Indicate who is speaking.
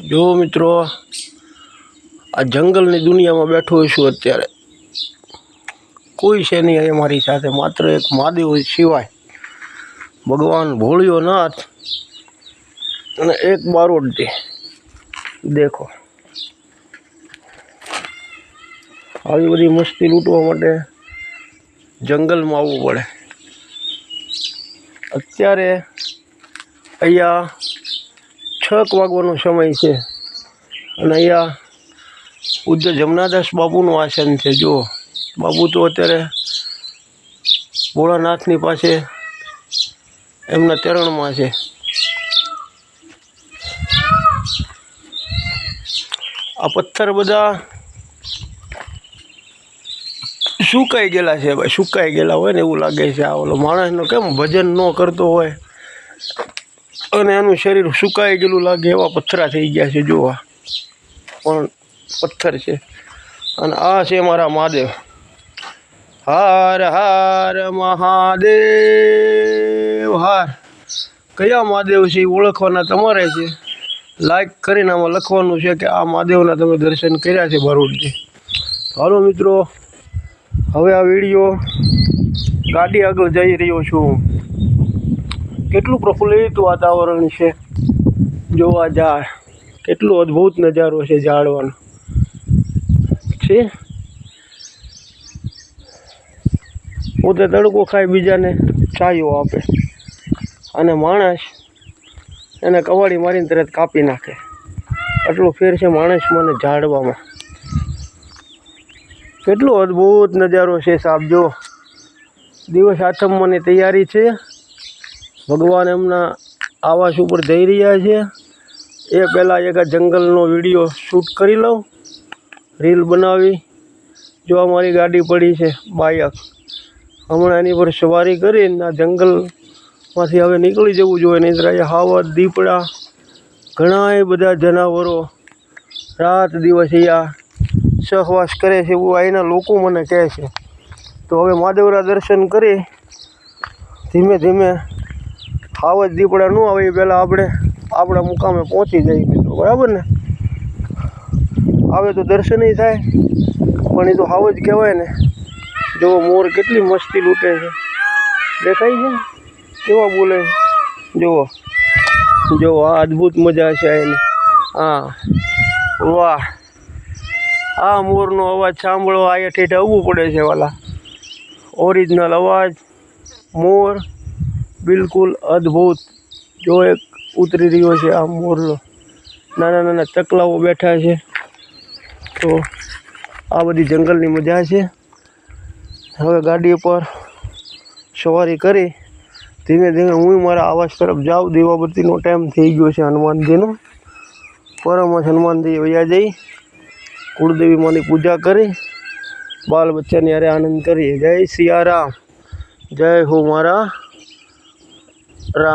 Speaker 1: જો મિત્રો આ જંગલની દુનિયામાં બેઠો છું અત્યારે કોઈ છે નહીં અહીં મારી સાથે માત્ર એક મહાદેવ સિવાય ભગવાન ભોળિયોનાથ અને એક બારોટજી દેખો આવી બધી મસ્તી લૂંટવા માટે જંગલમાં આવવું પડે અત્યારે અહીંયા 6 વાગવાનો સમય છે અને અહીંયા પૂજ્ય જમનાદાસ બાપુનું આસન છે। જો બાપુ તો અત્યારે ભોળાનાથની પાસે એમના ચરણમાં છે। આ પથ્થર બધા સુકાઈ ગયેલા છે ભાઈ, સુકાઈ ગયેલા હોય ને એવું લાગે છે। આ ઓલો માણસનો કેમ ભજન ન કરતો હોય અને એનું શરીર સુકાઈ ગયેલું લાગે એવા પથ્થરા થઈ ગયા છે। જોવા પણ પથ્થર છે અને આ છે મારા મહાદેવ। હર હર મહાદેવ હર। કયા મહાદેવ છે એ ઓળખવાના તમારે છે। લાઈક કરીને આમાં લખવાનું છે કે આ મહાદેવના તમે દર્શન કર્યા છે બારોટજી। હાલો મિત્રો, હવે આ વિડીયો ગાડી આગળ જઈ રહ્યો છું। કેટલું પ્રફુલ્લિત વાતાવરણ છે, જોવા ઝાડ કેટલું અદ્ભુત નજારો છે ઝાડવાનો છે। પોતે તડકો ખાય બીજાને છાયો આપે અને માણસ એને કવાડી મારીને તરત કાપી નાખે। આટલો ફેર છે માણસમાં ને ઝાડવામાં। કેટલો અદ્ભુત નજારો છે સાહેબ। જો દિવસ આથમવાની તૈયારી છે, ભગવાન એમના આવાસ ઉપર જઈ રહ્યા છે। એ પહેલાં એક જંગલનો વિડીયો શૂટ કરી લઉં, રીલ બનાવી। જો અમારી ગાડી પડી છે બાઇક, હમણાં એની પર સવારી કરીને આ જંગલમાંથી હવે નીકળી જવું જોઈએ, નહીં તો અહીંયા હાવજ દીપડા ઘણા બધા જનાવરો રાત દિવસ અહીંયા સહવાસ કરે છે એવું અહીંના લોકો મને કહે છે। તો હવે મહાદેવના દર્શન કરી ધીમે ધીમે હાવજ દીપડા ન આવે એ પહેલાં આપણે આપણા મુકામે પહોંચી જઈએ મિત્રો, બરાબર ને। આવે તો દર્શનય થાય, પણ એ તો હાવજ કહેવાય ને। જો મોર કેટલી મસ્તી લૂંટે છે, દેખાય છે કેવા બોલે છે, જુઓ જુઓ આ અદ્ભુત મજા છે એની। હા વાહ, આ મોરનો અવાજ સાંભળવા અહીંયા ઠેઠ આવવું પડે છે વાલા। ઓરિજિનલ અવાજ મોર, બિલકુલ અદ્ભુત। જો એક ઉતરી રહ્યો છે આ મોરલો, નાના નાના ચકલાઓ બેઠા છે। તો આ બધી જંગલની મજા છે। હવે ગાડી ઉપર સવારી કરી ધીમે ધીમે હું મારા આવાસ તરફ જાઉં। દીવાબત્તીનો ટાઈમ થઈ ગયો છે હનુમાનજીનો। પરમહંસ હનુમાનજી વયા જઈ કુળદેવી માની પૂજા કરી બાલ બચ્ચાની હારે આનંદ કરીએ। જય સિયારામ, જય હો મારા